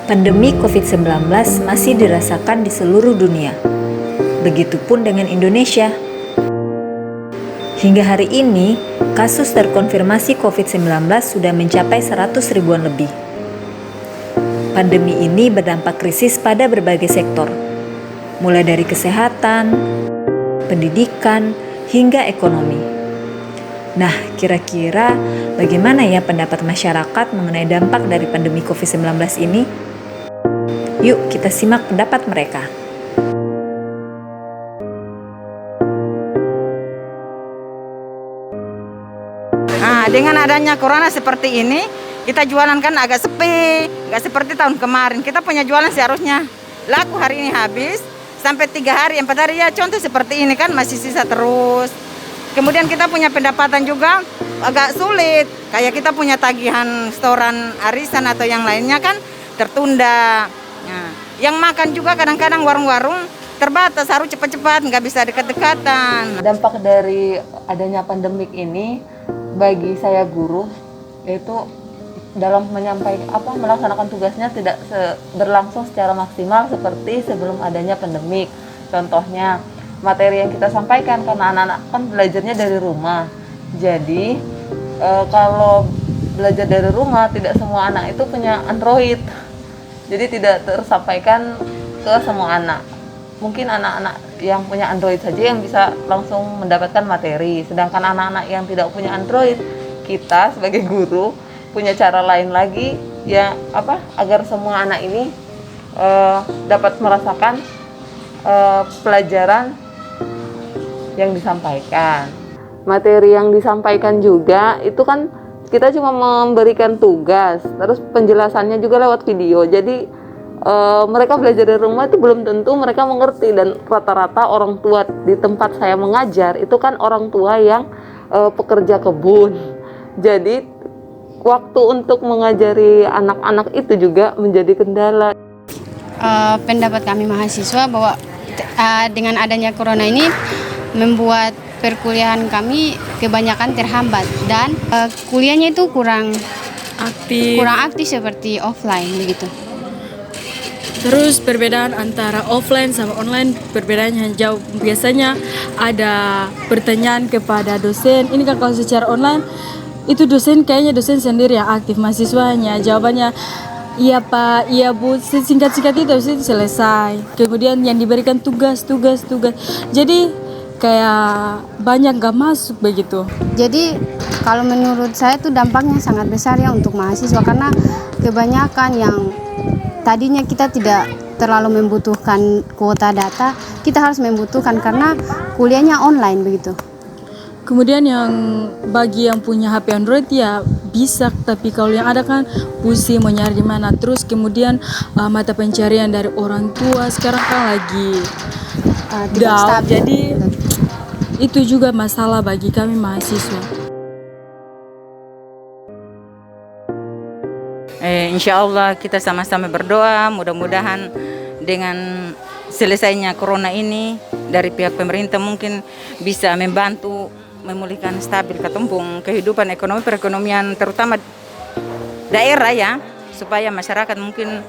Pandemi COVID-19 masih dirasakan di seluruh dunia. Begitupun dengan Indonesia. Hingga hari ini, kasus terkonfirmasi COVID-19 sudah mencapai 100 ribuan lebih. Pandemi ini berdampak krisis pada berbagai sektor, mulai dari kesehatan, pendidikan, hingga ekonomi. Nah, kira-kira bagaimana ya pendapat masyarakat mengenai dampak dari pandemi COVID-19 ini? Yuk kita simak pendapat mereka. Nah, dengan adanya corona seperti ini, kita jualan kan agak sepi, nggak seperti tahun kemarin. Kita punya jualan seharusnya laku hari ini habis, sampai 3 hari, 4 hari ya contoh seperti ini kan masih sisa terus. Kemudian kita punya pendapatan juga agak sulit, kayak kita punya tagihan setoran arisan atau yang lainnya kan tertunda. Nah, yang makan juga kadang-kadang warung-warung terbatas, harus cepat-cepat, nggak bisa dekat-dekatan. Dampak dari adanya pandemik ini bagi saya guru yaitu dalam melaksanakan tugasnya tidak berlangsung secara maksimal seperti sebelum adanya pandemik. Contohnya materi yang kita sampaikan karena anak-anak kan belajarnya dari rumah. Jadi kalau belajar dari rumah tidak semua anak itu punya Android. Jadi tidak tersampaikan ke semua anak. Mungkin anak-anak yang punya Android saja yang bisa langsung mendapatkan materi. Sedangkan anak-anak yang tidak punya Android, kita sebagai guru punya cara lain lagi ya agar semua anak ini dapat merasakan pelajaran yang disampaikan. Materi yang disampaikan juga itu kan kita cuma memberikan tugas, terus penjelasannya juga lewat video. Jadi mereka belajar dari rumah itu belum tentu mereka mengerti, dan rata-rata orang tua di tempat saya mengajar itu kan orang tua yang pekerja kebun. Jadi waktu untuk mengajari anak-anak itu juga menjadi kendala. Pendapat kami mahasiswa bahwa dengan adanya corona ini membuat perkuliahan kami kebanyakan terhambat dan kuliahnya itu kurang aktif seperti offline begitu. Terus perbedaan antara offline sama online perbedaannya jauh. Biasanya ada pertanyaan kepada dosen. Ini kan kalau secara online itu kayaknya dosen sendiri yang aktif, mahasiswanya jawabannya iya Pak, iya Bu, singkat-singkat itu selesai. Kemudian yang diberikan tugas. Jadi kayak banyak gak masuk begitu. Jadi kalau menurut saya itu dampaknya sangat besar ya untuk mahasiswa, karena kebanyakan yang tadinya kita tidak terlalu membutuhkan kuota data, kita harus membutuhkan karena kuliahnya online begitu. Kemudian yang bagi yang punya HP Android ya bisa, tapi kalau yang ada kan pusing mau nyari di mana. Terus kemudian mata pencarian dari orang tua sekarang kan lagi down. Jadi itu juga masalah bagi kami mahasiswa. Insya Allah kita sama-sama berdoa, mudah-mudahan dengan selesainya corona ini dari pihak pemerintah mungkin bisa membantu memulihkan stabil ketumpung kehidupan ekonomi perekonomian terutama daerah ya, supaya masyarakat mungkin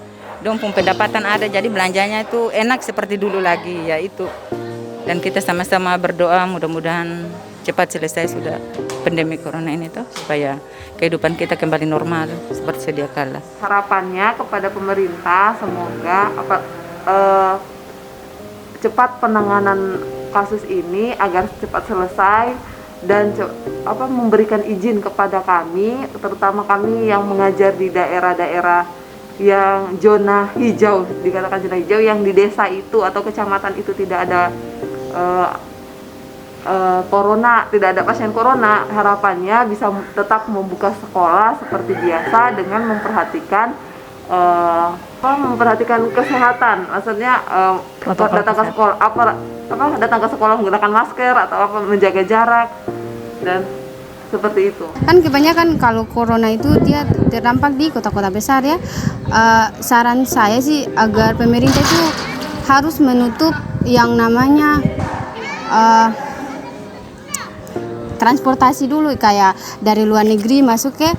dompung pendapatan ada, jadi belanjanya itu enak seperti dulu lagi ya itu. Dan kita sama-sama berdoa mudah-mudahan cepat selesai sudah pandemi corona ini tuh, supaya kehidupan kita kembali normal seperti sedia kala. Harapannya kepada pemerintah semoga cepat penanganan kasus ini agar cepat selesai dan memberikan izin kepada kami, terutama kami yang mengajar di daerah-daerah yang zona hijau, dikatakan zona hijau, yang di desa itu atau kecamatan itu tidak ada corona, tidak ada pasien corona. Harapannya bisa tetap membuka sekolah seperti biasa dengan memperhatikan kesehatan, maksudnya datang ke sekolah datang ke sekolah menggunakan masker atau menjaga jarak dan seperti itu. Kan kebanyakan kalau corona itu dia terdampak di kota-kota besar ya. Saran saya sih agar pemerintah itu harus menutup yang namanya transportasi dulu, kayak dari luar negeri masuk ke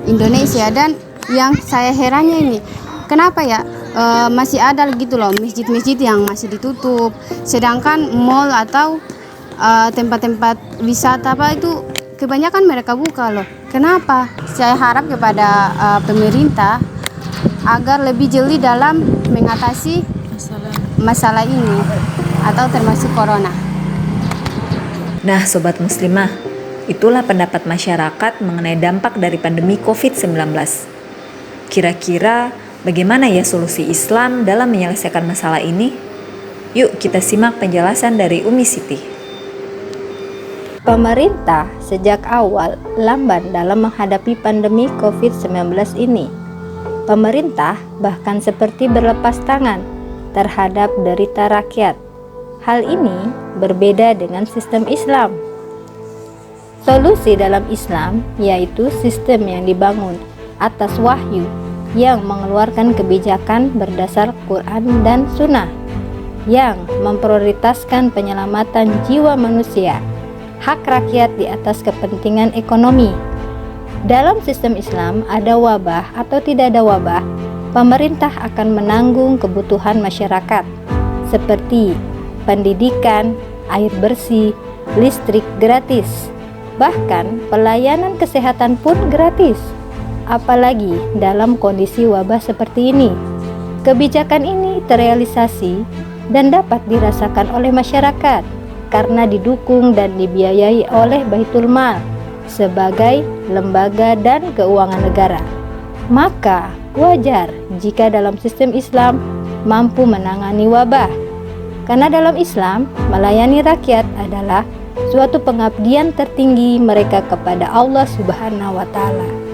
Indonesia. Dan yang saya herannya ini, kenapa ya masih ada gitu loh masjid-masjid yang masih ditutup, sedangkan mall atau tempat-tempat wisata apa itu kebanyakan mereka buka loh. Kenapa? Saya harap kepada pemerintah agar lebih jeli dalam mengatasi masalah ini atau termasuk corona. Nah, Sobat Muslimah, itulah pendapat masyarakat mengenai dampak dari pandemi COVID-19. Kira-kira bagaimana ya solusi Islam dalam menyelesaikan masalah ini? Yuk kita simak penjelasan dari Umi Siti. Pemerintah sejak awal lamban dalam menghadapi pandemi COVID-19 ini. Pemerintah bahkan seperti berlepas tangan terhadap derita rakyat. Hal ini berbeda dengan sistem Islam. Solusi dalam Islam yaitu sistem yang dibangun atas wahyu yang mengeluarkan kebijakan berdasar Quran dan Sunnah, yang memprioritaskan penyelamatan jiwa manusia, hak rakyat di atas kepentingan ekonomi. Dalam sistem Islam, ada wabah atau tidak ada wabah, pemerintah akan menanggung kebutuhan masyarakat seperti pendidikan, air bersih, listrik gratis, bahkan pelayanan kesehatan pun gratis. Apalagi dalam kondisi wabah seperti ini. Kebijakan ini terrealisasi dan dapat dirasakan oleh masyarakat karena didukung dan dibiayai oleh Baitul Mal sebagai lembaga dan keuangan negara. Maka wajar jika dalam sistem Islam mampu menangani wabah. Karena dalam Islam, melayani rakyat adalah suatu pengabdian tertinggi mereka kepada Allah Subhanahu wa Ta'ala.